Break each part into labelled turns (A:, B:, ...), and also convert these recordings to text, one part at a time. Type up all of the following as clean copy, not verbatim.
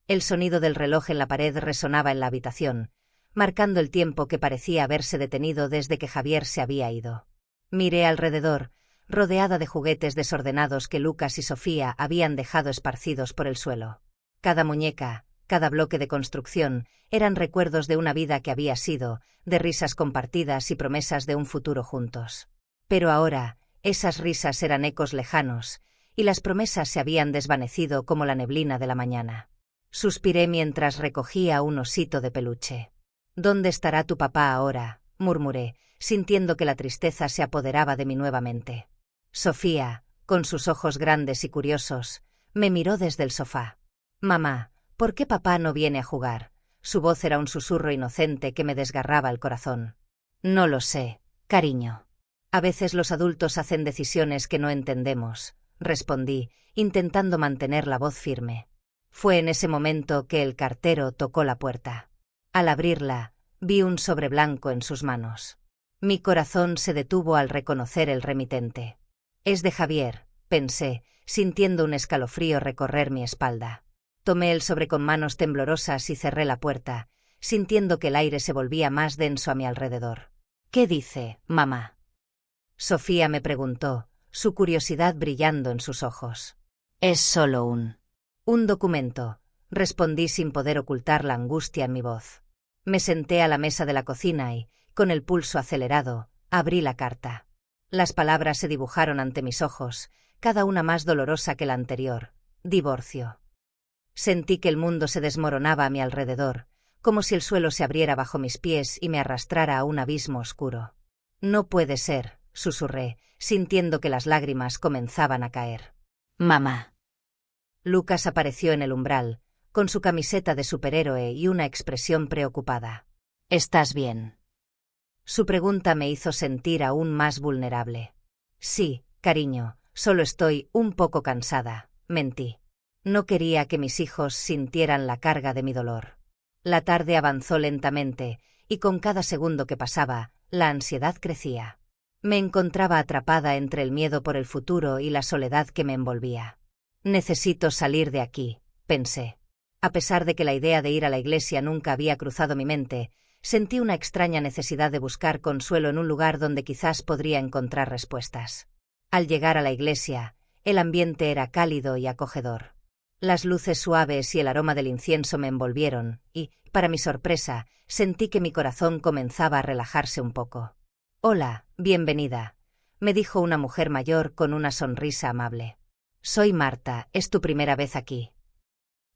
A: El sonido del reloj en la pared resonaba en la habitación, marcando el tiempo que parecía haberse detenido desde que Javier se había ido. Miré alrededor, rodeada de juguetes desordenados que Lucas y Sofía habían dejado esparcidos por el suelo. Cada muñeca, cada bloque de construcción, eran recuerdos de una vida que había sido, de risas compartidas y promesas de un futuro juntos. Pero ahora, esas risas eran ecos lejanos, y las promesas se habían desvanecido como la neblina de la mañana. Suspiré mientras recogía un osito de peluche. «¿Dónde estará tu papá ahora?», murmuré, sintiendo que la tristeza se apoderaba de mí nuevamente. Sofía, con sus ojos grandes y curiosos, me miró desde el sofá. «Mamá, ¿por qué papá no viene a jugar?». Su voz era un susurro inocente que me desgarraba el corazón. «No lo sé, cariño. A veces los adultos hacen decisiones que no entendemos», respondí, intentando mantener la voz firme. Fue en ese momento que el cartero tocó la puerta. Al abrirla, vi un sobre blanco en sus manos. Mi corazón se detuvo al reconocer el remitente. «Es de Javier», pensé, sintiendo un escalofrío recorrer mi espalda. Tomé el sobre con manos temblorosas y cerré la puerta, sintiendo que el aire se volvía más denso a mi alrededor. «¿Qué dice, mamá?», Sofía me preguntó, su curiosidad brillando en sus ojos. «Es solo un documento», respondí sin poder ocultar la angustia en mi voz. Me senté a la mesa de la cocina y, con el pulso acelerado, abrí la carta. Las palabras se dibujaron ante mis ojos, cada una más dolorosa que la anterior: divorcio. Sentí que el mundo se desmoronaba a mi alrededor, como si el suelo se abriera bajo mis pies y me arrastrara a un abismo oscuro. «No puede ser», susurré, sintiendo que las lágrimas comenzaban a caer. «Mamá». Lucas apareció en el umbral, con su camiseta de superhéroe y una expresión preocupada. «¿Estás bien?». Su pregunta me hizo sentir aún más vulnerable. «Sí, cariño, solo estoy un poco cansada», mentí. No quería que mis hijos sintieran la carga de mi dolor. La tarde avanzó lentamente, y con cada segundo que pasaba, la ansiedad crecía. Me encontraba atrapada entre el miedo por el futuro y la soledad que me envolvía. «Necesito salir de aquí», pensé. A pesar de que la idea de ir a la iglesia nunca había cruzado mi mente, sentí una extraña necesidad de buscar consuelo en un lugar donde quizás podría encontrar respuestas. Al llegar a la iglesia, el ambiente era cálido y acogedor. Las luces suaves y el aroma del incienso me envolvieron y, para mi sorpresa, sentí que mi corazón comenzaba a relajarse un poco. «Hola, bienvenida», me dijo una mujer mayor con una sonrisa amable. «Soy Marta, ¿es tu primera vez aquí?».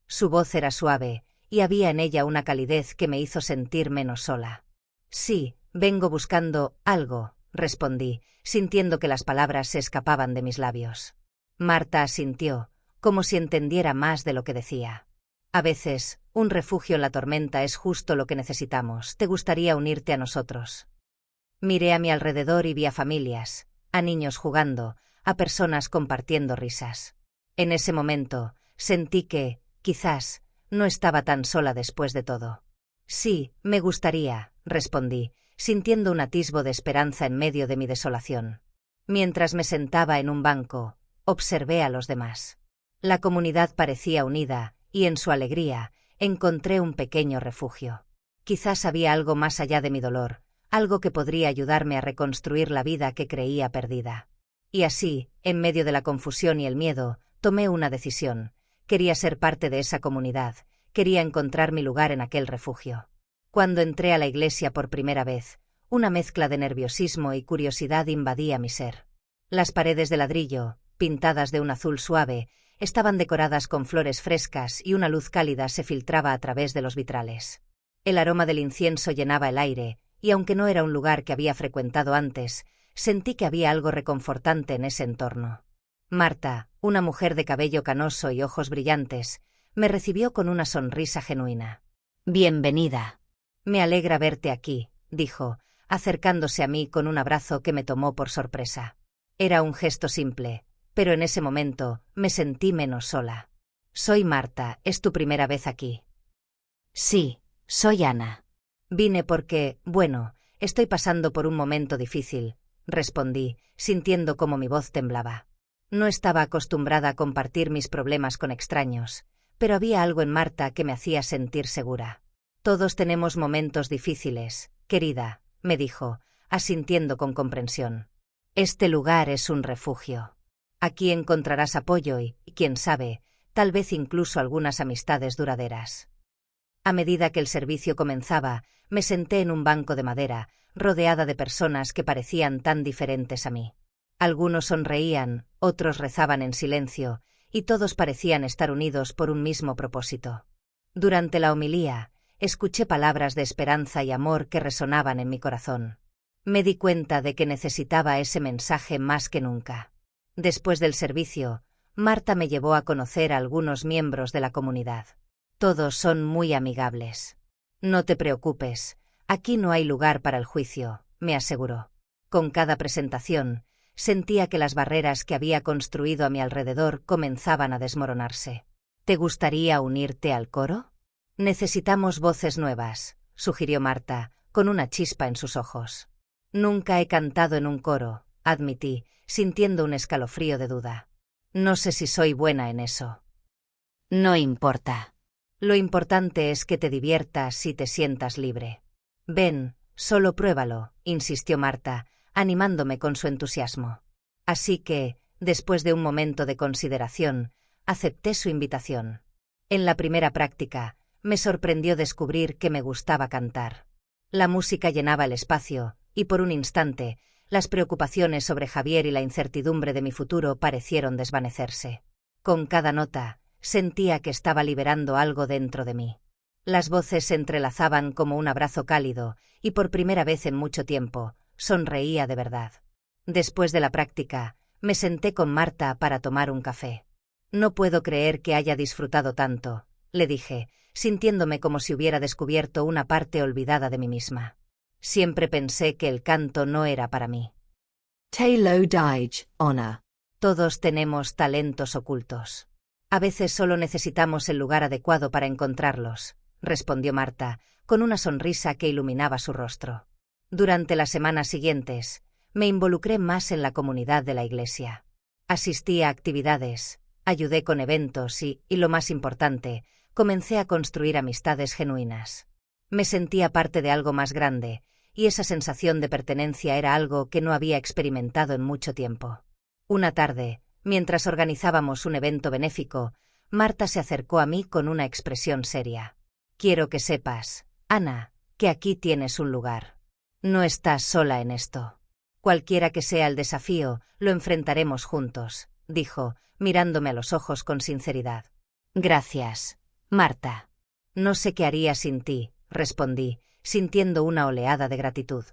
A: Su voz era suave, y había en ella una calidez que me hizo sentir menos sola. «Sí, vengo buscando algo», respondí, sintiendo que las palabras se escapaban de mis labios. Marta asintió, como si entendiera más de lo que decía. «A veces, un refugio en la tormenta es justo lo que necesitamos. ¿Te gustaría unirte a nosotros?». Miré a mi alrededor y vi a familias, a niños jugando, a personas compartiendo risas. En ese momento, sentí que, quizás, no estaba tan sola después de todo. «Sí, me gustaría», respondí, sintiendo un atisbo de esperanza en medio de mi desolación. Mientras me sentaba en un banco, observé a los demás. La comunidad parecía unida, y en su alegría, encontré un pequeño refugio. Quizás había algo más allá de mi dolor, algo que podría ayudarme a reconstruir la vida que creía perdida. Y así, en medio de la confusión y el miedo, tomé una decisión. Quería ser parte de esa comunidad, quería encontrar mi lugar en aquel refugio. Cuando entré a la iglesia por primera vez, una mezcla de nerviosismo y curiosidad invadía mi ser. Las paredes de ladrillo, pintadas de un azul suave, estaban decoradas con flores frescas y una luz cálida se filtraba a través de los vitrales. El aroma del incienso llenaba el aire, y aunque no era un lugar que había frecuentado antes, sentí que había algo reconfortante en ese entorno. Marta, una mujer de cabello canoso y ojos brillantes, me recibió con una sonrisa genuina. «Bienvenida. Me alegra verte aquí», dijo, acercándose a mí con un abrazo que me tomó por sorpresa. Era un gesto simple, pero en ese momento me sentí menos sola. «Soy Marta, ¿es tu primera vez aquí?». «Sí, soy Ana. Vine porque, bueno, estoy pasando por un momento difícil», respondí, sintiendo cómo mi voz temblaba. No estaba acostumbrada a compartir mis problemas con extraños, pero había algo en Marta que me hacía sentir segura. Todos tenemos momentos difíciles, querida, me dijo, asintiendo con comprensión. Este lugar es un refugio. Aquí encontrarás apoyo y, quién sabe, tal vez incluso algunas amistades duraderas. A medida que el servicio comenzaba, me senté en un banco de madera, rodeada de personas que parecían tan diferentes a mí. Algunos sonreían, otros rezaban en silencio, y todos parecían estar unidos por un mismo propósito. Durante la homilía, escuché palabras de esperanza y amor que resonaban en mi corazón. Me di cuenta de que necesitaba ese mensaje más que nunca. Después del servicio, Marta me llevó a conocer a algunos miembros de la comunidad. Todos son muy amigables. No te preocupes, aquí no hay lugar para el juicio, me aseguró. Con cada presentación, sentía que las barreras que había construido a mi alrededor comenzaban a desmoronarse. ¿Te gustaría unirte al coro? Necesitamos voces nuevas, sugirió Marta, con una chispa en sus ojos. Nunca he cantado en un coro, admití, sintiendo un escalofrío de duda. No sé si soy buena en eso. No importa. Lo importante es que te diviertas y te sientas libre. Ven, solo pruébalo, insistió Marta, animándome con su entusiasmo. Así que, después de un momento de consideración, acepté su invitación. En la primera práctica, me sorprendió descubrir que me gustaba cantar. La música llenaba el espacio, y por un instante, las preocupaciones sobre Javier y la incertidumbre de mi futuro parecieron desvanecerse. Con cada nota, sentía que estaba liberando algo dentro de mí. Las voces se entrelazaban como un abrazo cálido, y por primera vez en mucho tiempo, sonreía de verdad. Después de la práctica, me senté con Marta para tomar un café. No puedo creer que haya disfrutado tanto, le dije, sintiéndome como si hubiera descubierto una parte olvidada de mí misma. Siempre pensé que el canto no era para mí.
B: Taylor Dodge, Honor.
A: Todos tenemos talentos ocultos. A veces solo necesitamos el lugar adecuado para encontrarlos, respondió Marta, con una sonrisa que iluminaba su rostro. Durante las semanas siguientes, me involucré más en la comunidad de la iglesia. Asistí a actividades, ayudé con eventos y lo más importante, comencé a construir amistades genuinas. Me sentía parte de algo más grande, y esa sensación de pertenencia era algo que no había experimentado en mucho tiempo. Una tarde, mientras organizábamos un evento benéfico, Marta se acercó a mí con una expresión seria. Quiero que sepas, Ana, que aquí tienes un lugar. No estás sola en esto. Cualquiera que sea el desafío, lo enfrentaremos juntos, dijo, mirándome a los ojos con sinceridad. Gracias, Marta. No sé qué haría sin ti, respondí, sintiendo una oleada de gratitud.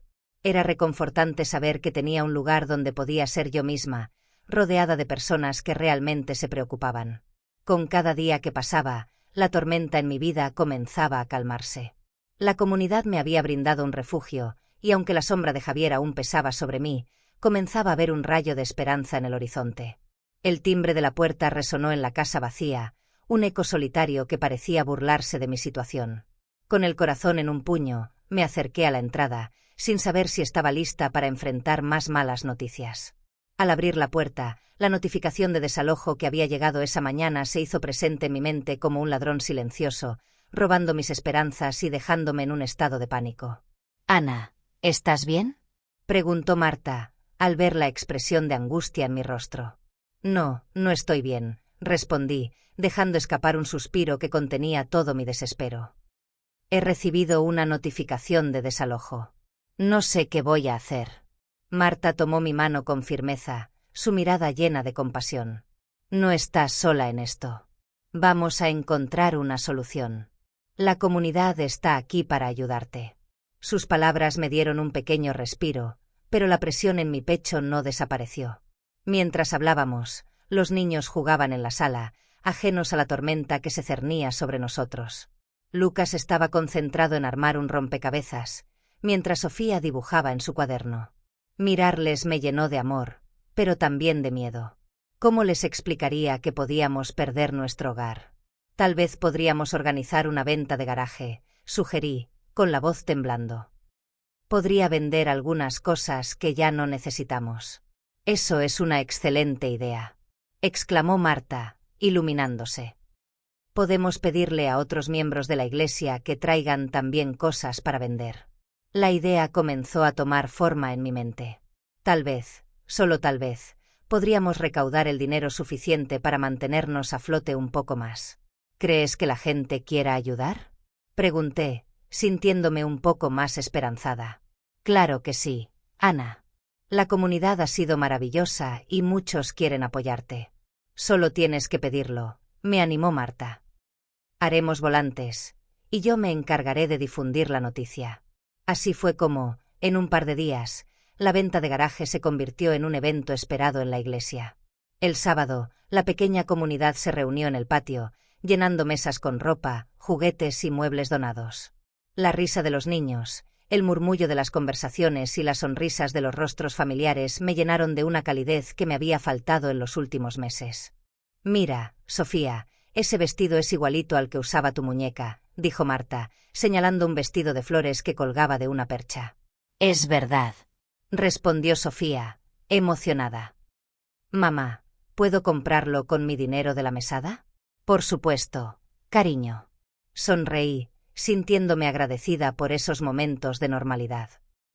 A: Era reconfortante saber que tenía un lugar donde podía ser yo misma, rodeada de personas que realmente se preocupaban. Con cada día que pasaba, la tormenta en mi vida comenzaba a calmarse. La comunidad me había brindado un refugio, y aunque la sombra de Javier aún pesaba sobre mí, comenzaba a ver un rayo de esperanza en el horizonte. El timbre de la puerta resonó en la casa vacía, un eco solitario que parecía burlarse de mi situación. Con el corazón en un puño, me acerqué a la entrada, sin saber si estaba lista para enfrentar más malas noticias. Al abrir la puerta, la notificación de desalojo que había llegado esa mañana se hizo presente en mi mente como un ladrón silencioso, robando mis esperanzas y dejándome en un estado de pánico. «Ana, ¿estás bien?», preguntó Marta, al ver la expresión de angustia en mi rostro. «No, no estoy bien», respondí, dejando escapar un suspiro que contenía todo mi desespero. «He recibido una notificación de desalojo. No sé qué voy a hacer». Marta tomó mi mano con firmeza, su mirada llena de compasión. «No estás sola en esto. Vamos a encontrar una solución. La comunidad está aquí para ayudarte». Sus palabras me dieron un pequeño respiro, pero la presión en mi pecho no desapareció. Mientras hablábamos, los niños jugaban en la sala, ajenos a la tormenta que se cernía sobre nosotros. Lucas estaba concentrado en armar un rompecabezas, mientras Sofía dibujaba en su cuaderno. Mirarles me llenó de amor, pero también de miedo. ¿Cómo les explicaría que podíamos perder nuestro hogar? Tal vez podríamos organizar una venta de garaje, sugerí, con la voz temblando. Podría vender algunas cosas que ya no necesitamos. Eso es una excelente idea, exclamó Marta, iluminándose. Podemos pedirle a otros miembros de la iglesia que traigan también cosas para vender. La idea comenzó a tomar forma en mi mente. Tal vez, solo tal vez, podríamos recaudar el dinero suficiente para mantenernos a flote un poco más. ¿Crees que la gente quiera ayudar?, pregunté, sintiéndome un poco más esperanzada. Claro que sí, Ana. La comunidad ha sido maravillosa y muchos quieren apoyarte. Solo tienes que pedirlo, me animó Marta. Haremos volantes, y yo me encargaré de difundir la noticia. Así fue como, en un par de días, la venta de garaje se convirtió en un evento esperado en la iglesia. El sábado, la pequeña comunidad se reunió en el patio, llenando mesas con ropa, juguetes y muebles donados. La risa de los niños, el murmullo de las conversaciones y las sonrisas de los rostros familiares me llenaron de una calidez que me había faltado en los últimos meses. «Mira, Sofía, ese vestido es igualito al que usaba tu muñeca», dijo Marta, señalando un vestido de flores que colgaba de una percha.
B: Es verdad,
A: respondió Sofía, emocionada. «Mamá, ¿puedo comprarlo con mi dinero de la mesada?» «Por supuesto, cariño». Sonreí, sintiéndome agradecida por esos momentos de normalidad.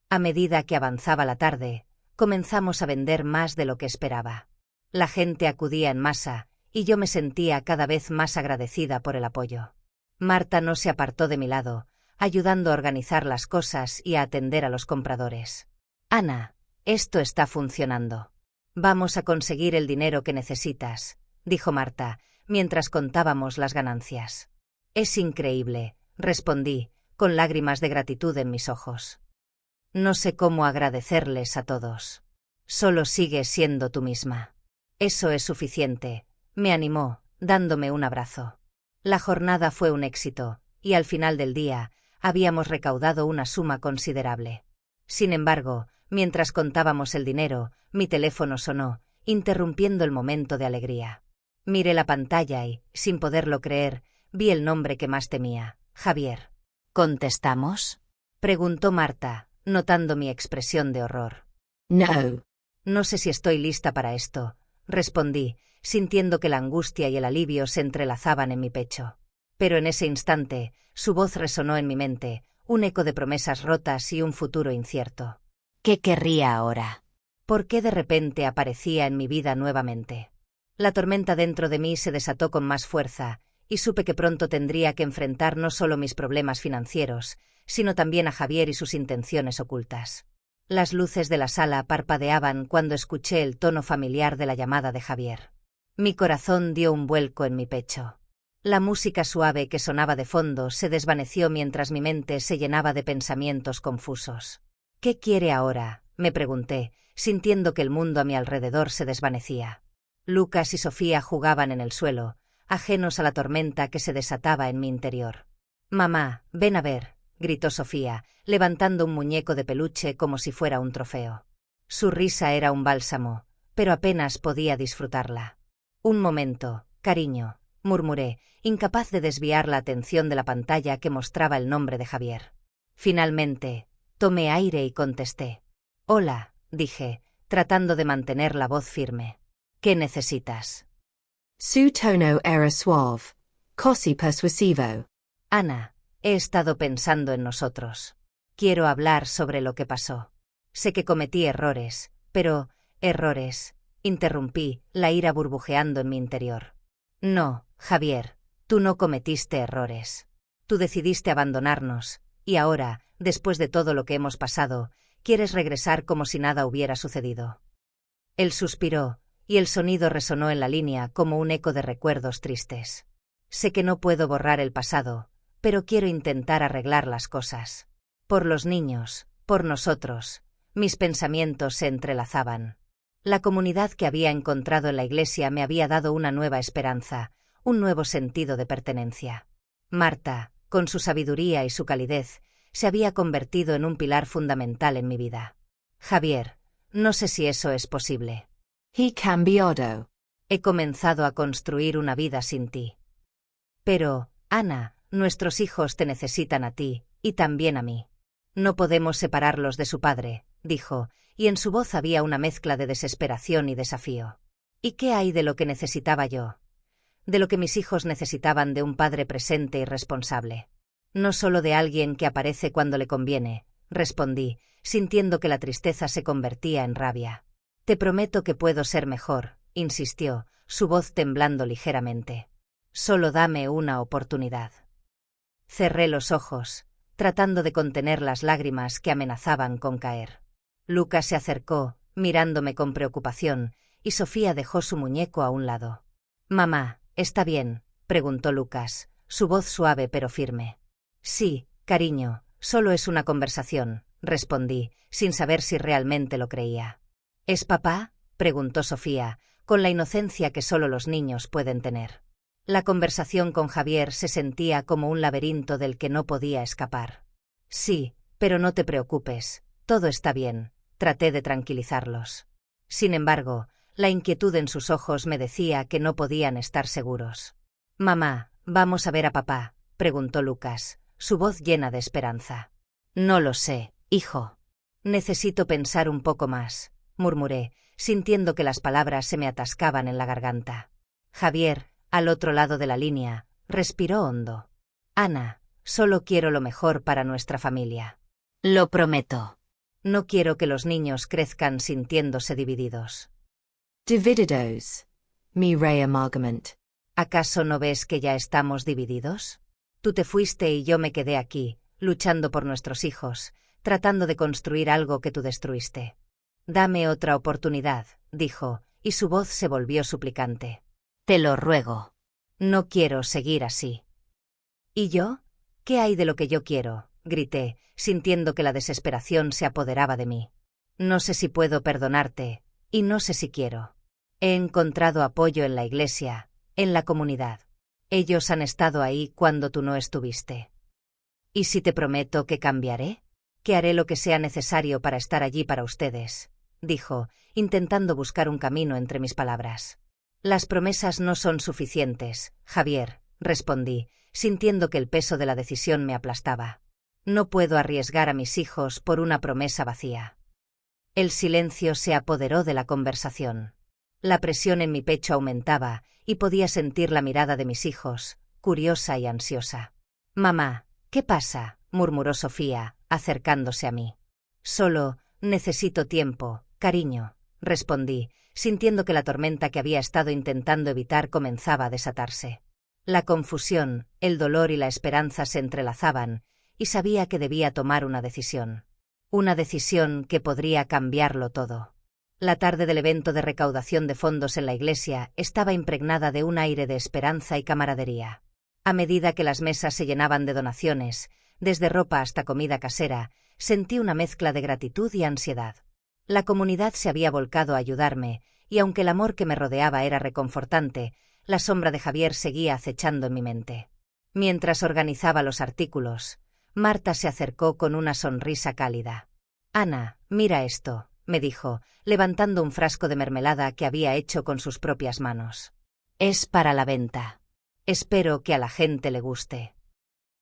A: A medida que avanzaba la tarde, comenzamos a vender más de lo que esperaba. La gente acudía en masa, y yo me sentía cada vez más agradecida por el apoyo. Marta no se apartó de mi lado, ayudando a organizar las cosas y a atender a los compradores. «Ana, esto está funcionando. Vamos a conseguir el dinero que necesitas», dijo Marta, mientras contábamos las ganancias. «Es increíble», respondí, con lágrimas de gratitud en mis ojos. «No sé cómo agradecerles a todos. Solo sigue siendo tú misma. Eso es suficiente», me animó, dándome un abrazo. La jornada fue un éxito, y al final del día, habíamos recaudado una suma considerable. Sin embargo, mientras contábamos el dinero, mi teléfono sonó, interrumpiendo el momento de alegría. Miré la pantalla y, sin poderlo creer, vi el nombre que más temía, Javier.
B: ¿Contestamos?,
A: preguntó Marta, notando mi expresión de horror.
B: No.
A: «No sé si estoy lista para esto», respondí, sintiendo que la angustia y el alivio se entrelazaban en mi pecho. Pero en ese instante, su voz resonó en mi mente, un eco de promesas rotas y un futuro incierto.
B: ¿Qué querría ahora?
A: ¿Por qué de repente aparecía en mi vida nuevamente? La tormenta dentro de mí se desató con más fuerza, y supe que pronto tendría que enfrentar no solo mis problemas financieros, sino también a Javier y sus intenciones ocultas. Las luces de la sala parpadeaban cuando escuché el tono familiar de la llamada de Javier. Mi corazón dio un vuelco en mi pecho. La música suave que sonaba de fondo se desvaneció mientras mi mente se llenaba de pensamientos confusos. «¿Qué quiere ahora?», me pregunté, sintiendo que el mundo a mi alrededor se desvanecía. Lucas y Sofía jugaban en el suelo, ajenos a la tormenta que se desataba en mi interior. «Mamá, ven a ver», gritó Sofía, levantando un muñeco de peluche como si fuera un trofeo. Su risa era un bálsamo, pero apenas podía disfrutarla. «Un momento, cariño», murmuré, incapaz de desviar la atención de la pantalla que mostraba el nombre de Javier. Finalmente, tomé aire y contesté. «Hola», dije, tratando de mantener la voz firme. «¿Qué necesitas?»
B: Su tono era suave, casi persuasivo.
A: «Ana, he estado pensando en nosotros. Quiero hablar sobre lo que pasó. Sé que cometí errores, pero, errores», interrumpí, la ira burbujeando en mi interior. «No, Javier, tú no cometiste errores. Tú decidiste abandonarnos, y ahora, después de todo lo que hemos pasado, quieres regresar como si nada hubiera sucedido». Él suspiró, y el sonido resonó en la línea como un eco de recuerdos tristes. «Sé que no puedo borrar el pasado, pero quiero intentar arreglar las cosas. Por los niños, por nosotros». Mis pensamientos se entrelazaban. La comunidad que había encontrado en la iglesia me había dado una nueva esperanza, un nuevo sentido de pertenencia. Marta, con su sabiduría y su calidez, se había convertido en un pilar fundamental en mi vida. «Javier, no sé si eso es posible.
B: He cambiado.
A: He comenzado a construir una vida sin ti. Pero, Ana, nuestros hijos te necesitan a ti, y también a mí. No podemos separarlos de su padre», dijo, y en su voz había una mezcla de desesperación y desafío. «¿Y qué hay de lo que necesitaba yo?» de lo que mis hijos necesitaban de un padre presente y responsable. No solo de alguien que aparece cuando le conviene, respondí, sintiendo que la tristeza se convertía en rabia. Te prometo que puedo ser mejor, insistió, su voz temblando ligeramente. Solo dame una oportunidad. Cerré los ojos, tratando de contener las lágrimas que amenazaban con caer. Lucas se acercó, mirándome con preocupación, y Sofía dejó su muñeco a un lado. «Mamá, ¿está bien?», preguntó Lucas, su voz suave pero firme. «Sí, cariño, solo es una conversación», respondí, sin saber si realmente lo creía. «¿Es papá?», preguntó Sofía, con la inocencia que solo los niños pueden tener. La conversación con Javier se sentía como un laberinto del que no podía escapar. «Sí, pero no te preocupes, todo está bien», traté de tranquilizarlos. Sin embargo, la inquietud en sus ojos me decía que no podían estar seguros. «Mamá, ¿vamos a ver a papá?», preguntó Lucas, su voz llena de esperanza. «No lo sé, hijo. Necesito pensar un poco más», murmuré, sintiendo que las palabras se me atascaban en la garganta. Javier, al otro lado de la línea, respiró hondo. «Ana, solo quiero lo mejor para nuestra familia».
B: «Lo prometo».
A: «No quiero que los niños crezcan sintiéndose divididos».
B: Divididos. Mi reamalgament.
A: ¿Acaso no ves que ya estamos divididos? Tú te fuiste y yo me quedé aquí, luchando por nuestros hijos, tratando de construir algo que tú destruiste. «Dame otra oportunidad», dijo, y su voz se volvió suplicante.
B: Te lo ruego.
A: «No quiero seguir así». «¿Y yo? ¿Qué hay de lo que yo quiero?», grité, sintiendo que la desesperación se apoderaba de mí. «No sé si puedo perdonarte, y no sé si quiero. He encontrado apoyo en la iglesia, en la comunidad. Ellos han estado ahí cuando tú no estuviste. ¿Y si te prometo que cambiaré? Que haré lo que sea necesario para estar allí para ustedes», dijo, intentando buscar un camino entre mis palabras. «Las promesas no son suficientes, Javier», respondí, sintiendo que el peso de la decisión me aplastaba. «No puedo arriesgar a mis hijos por una promesa vacía». El silencio se apoderó de la conversación. La presión en mi pecho aumentaba, y podía sentir la mirada de mis hijos, curiosa y ansiosa. «Mamá, ¿qué pasa?», murmuró Sofía, acercándose a mí. «Solo necesito tiempo, cariño», respondí, sintiendo que la tormenta que había estado intentando evitar comenzaba a desatarse. La confusión, el dolor y la esperanza se entrelazaban, y sabía que debía tomar una decisión. Una decisión que podría cambiarlo todo. La tarde del evento de recaudación de fondos en la iglesia estaba impregnada de un aire de esperanza y camaradería. A medida que las mesas se llenaban de donaciones, desde ropa hasta comida casera, sentí una mezcla de gratitud y ansiedad. La comunidad se había volcado a ayudarme, y aunque el amor que me rodeaba era reconfortante, la sombra de Javier seguía acechando en mi mente. Mientras organizaba los artículos, Marta se acercó con una sonrisa cálida. «Ana, mira esto», me dijo, levantando un frasco de mermelada que había hecho con sus propias manos. «Es para la venta. Espero que a la gente le guste».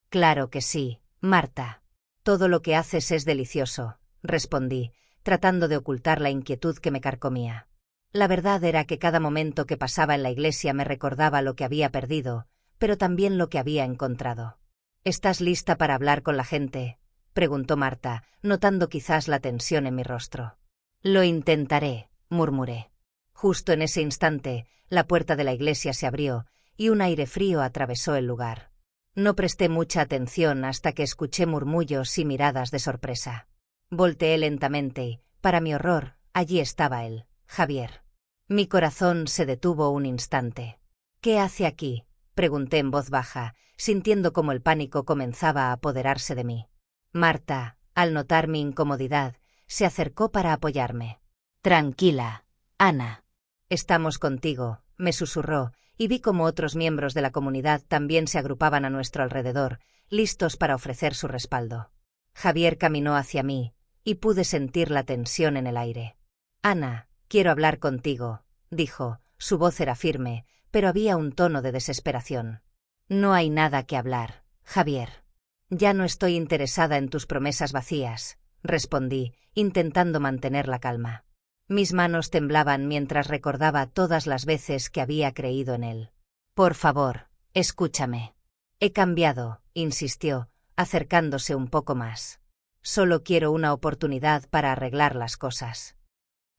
A: «Claro que sí, Marta. Todo lo que haces es delicioso», respondí, tratando de ocultar la inquietud que me carcomía. La verdad era que cada momento que pasaba en la iglesia me recordaba lo que había perdido, pero también lo que había encontrado. «¿Estás lista para hablar con la gente?», preguntó Marta, notando quizás la tensión en mi rostro. «Lo intentaré», murmuré. Justo en ese instante, la puerta de la iglesia se abrió, y un aire frío atravesó el lugar. No presté mucha atención hasta que escuché murmullos y miradas de sorpresa. Volteé lentamente y, para mi horror, allí estaba él, Javier. Mi corazón se detuvo un instante. «¿Qué hace aquí?», pregunté en voz baja, sintiendo como el pánico comenzaba a apoderarse de mí. Marta, al notar mi incomodidad, se acercó para apoyarme. «Tranquila, Ana. Estamos contigo», me susurró, y vi cómo otros miembros de la comunidad también se agrupaban a nuestro alrededor, listos para ofrecer su respaldo. Javier caminó hacia mí, y pude sentir la tensión en el aire. «Ana, quiero hablar contigo», dijo, su voz era firme, pero había un tono de desesperación. «No hay nada que hablar, Javier. Ya no estoy interesada en tus promesas vacías», respondí, intentando mantener la calma. Mis manos temblaban mientras recordaba todas las veces que había creído en él. Por favor, escúchame. He cambiado, insistió, acercándose un poco más. Solo quiero una oportunidad para arreglar las cosas.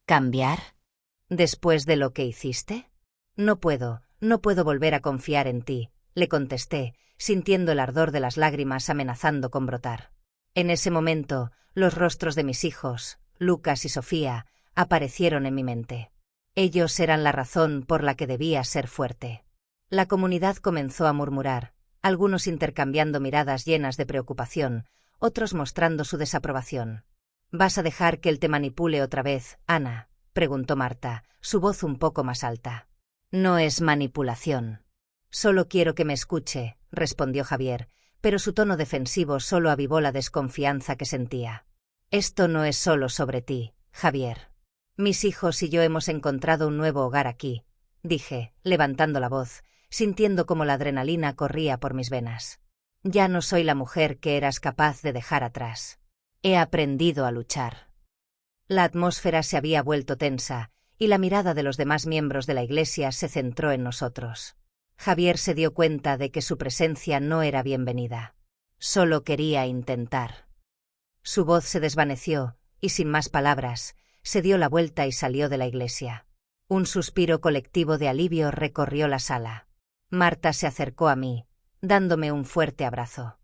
B: ¿Cambiar?
A: ¿Después de lo que hiciste? No puedo volver a confiar en ti, le contesté, sintiendo el ardor de las lágrimas amenazando con brotar. En ese momento, los rostros de mis hijos, Lucas y Sofía, aparecieron en mi mente. Ellos eran la razón por la que debía ser fuerte. La comunidad comenzó a murmurar, algunos intercambiando miradas llenas de preocupación, otros mostrando su desaprobación. ¿Vas a dejar que él te manipule otra vez, Ana?, preguntó Marta, su voz un poco más alta. No es manipulación. Solo quiero que me escuche, respondió Javier, pero su tono defensivo solo avivó la desconfianza que sentía. Esto no es solo sobre ti, Javier. Mis hijos y yo hemos encontrado un nuevo hogar aquí, dije, levantando la voz, sintiendo como la adrenalina corría por mis venas. Ya no soy la mujer que eras capaz de dejar atrás. He aprendido a luchar. La atmósfera se había vuelto tensa, y la mirada de los demás miembros de la iglesia se centró en nosotros. Javier se dio cuenta de que su presencia no era bienvenida. Solo quería intentar. Su voz se desvaneció, y sin más palabras, se dio la vuelta y salió de la iglesia. Un suspiro colectivo de alivio recorrió la sala. Marta se acercó a mí, dándome un fuerte abrazo.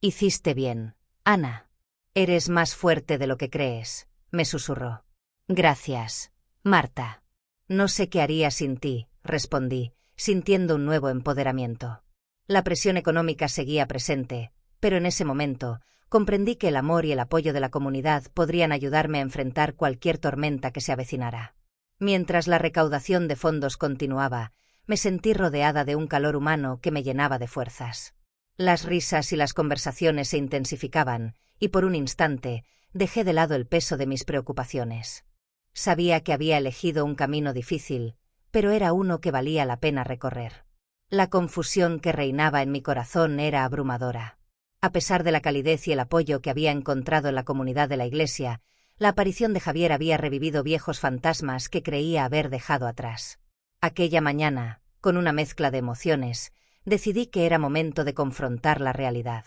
A: Hiciste bien, Ana. Eres más fuerte de lo que crees, me susurró. Gracias, Marta. No sé qué haría sin ti, respondí, sintiendo un nuevo empoderamiento. La presión económica seguía presente, pero en ese momento comprendí que el amor y el apoyo de la comunidad podrían ayudarme a enfrentar cualquier tormenta que se avecinara. Mientras la recaudación de fondos continuaba, me sentí rodeada de un calor humano que me llenaba de fuerzas. Las risas y las conversaciones se intensificaban, y por un instante dejé de lado el peso de mis preocupaciones. Sabía que había elegido un camino difícil, pero era uno que valía la pena recorrer. La confusión que reinaba en mi corazón era abrumadora. A pesar de la calidez y el apoyo que había encontrado en la comunidad de la iglesia, la aparición de Javier había revivido viejos fantasmas que creía haber dejado atrás. Aquella mañana, con una mezcla de emociones, decidí que era momento de confrontar la realidad.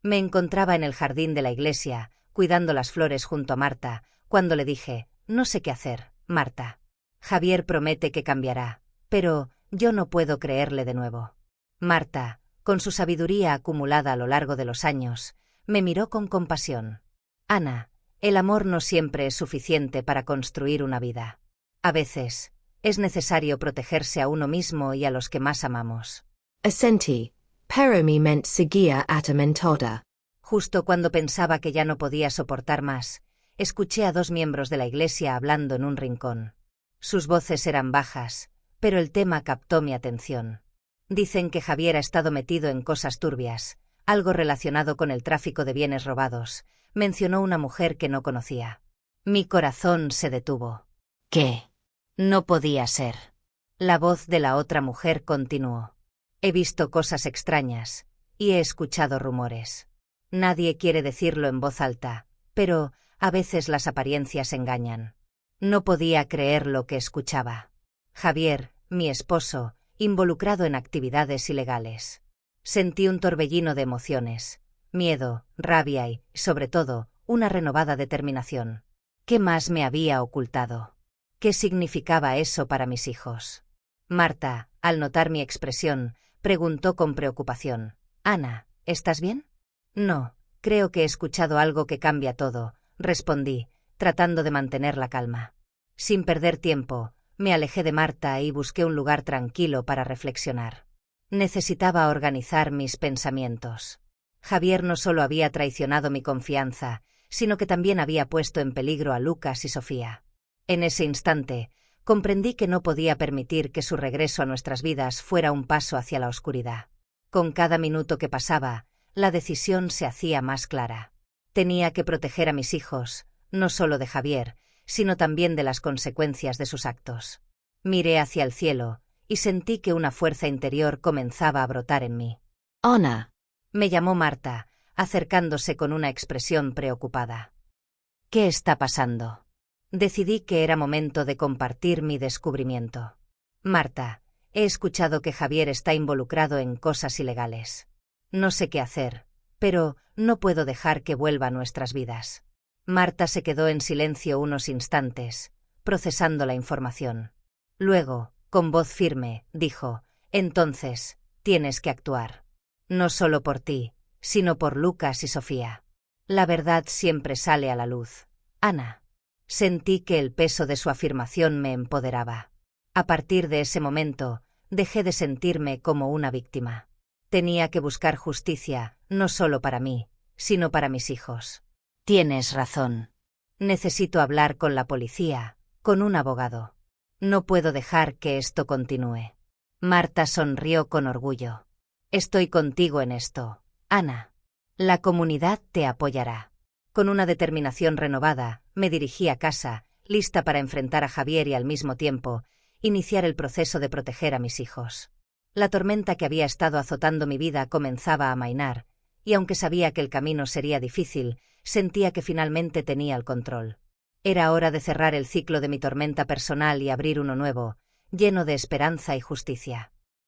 A: Me encontraba en el jardín de la iglesia, cuidando las flores junto a Marta, cuando le dije, no sé qué hacer, Marta. Javier promete que cambiará, pero yo no puedo creerle de nuevo. Marta, con su sabiduría acumulada a lo largo de los años, me miró con compasión. Ana, el amor no siempre es suficiente para construir una vida. A veces, es necesario protegerse a uno mismo y a los que más amamos.
B: Assenti, pero mi ment seguía atormentada.
A: Justo cuando pensaba que ya no podía soportar más, escuché a dos miembros de la iglesia hablando en un rincón. Sus voces eran bajas, pero el tema captó mi atención. Dicen que Javier ha estado metido en cosas turbias, algo relacionado con el tráfico de bienes robados, mencionó una mujer que no conocía. Mi corazón se detuvo.
B: ¿Qué?
A: No podía ser. La voz de la otra mujer continuó. He visto cosas extrañas, y he escuchado rumores. Nadie quiere decirlo en voz alta, pero a veces las apariencias engañan. No podía creer lo que escuchaba. Javier, mi esposo, involucrado en actividades ilegales. Sentí un torbellino de emociones, miedo, rabia y, sobre todo, una renovada determinación. ¿Qué más me había ocultado? ¿Qué significaba eso para mis hijos? Marta, al notar mi expresión, preguntó con preocupación. Ana, ¿estás bien? No, creo que he escuchado algo que cambia todo, respondí, tratando de mantener la calma. Sin perder tiempo, me alejé de Marta y busqué un lugar tranquilo para reflexionar. Necesitaba organizar mis pensamientos. Javier no solo había traicionado mi confianza, sino que también había puesto en peligro a Lucas y Sofía. En ese instante, comprendí que no podía permitir que su regreso a nuestras vidas fuera un paso hacia la oscuridad. Con cada minuto que pasaba, la decisión se hacía más clara. Tenía que proteger a mis hijos, no solo de Javier, sino también de las consecuencias de sus actos. Miré hacia el cielo, y sentí que una fuerza interior comenzaba a brotar en mí.
B: Ana.
A: Me llamó Marta, acercándose con una expresión preocupada. ¿Qué está pasando? Decidí que era momento de compartir mi descubrimiento. Marta, He escuchado que Javier está involucrado en cosas ilegales. No sé qué hacer, pero no puedo dejar que vuelva a nuestras vidas. Marta se quedó en silencio unos instantes, procesando la información. Luego, con voz firme, dijo: «Entonces, tienes que actuar. No solo por ti, sino por Lucas y Sofía. La verdad siempre sale a la luz, Ana». Sentí que el peso de su afirmación me empoderaba. A partir de ese momento, dejé de sentirme como una víctima. Tenía que buscar justicia, no solo para mí, sino para mis hijos. Tienes razón. Necesito hablar con la policía, con un abogado. No puedo dejar que esto continúe. Marta sonrió con orgullo. Estoy contigo en esto, Ana. La comunidad te apoyará. Con una determinación renovada, me dirigí a casa, lista para enfrentar a Javier y al mismo tiempo, iniciar el proceso de proteger a mis hijos. La tormenta que había estado azotando mi vida comenzaba a amainar, y aunque sabía que el camino sería difícil, sentía que finalmente tenía el control. Era hora de cerrar el ciclo de mi tormenta personal y abrir uno nuevo, lleno de esperanza y justicia.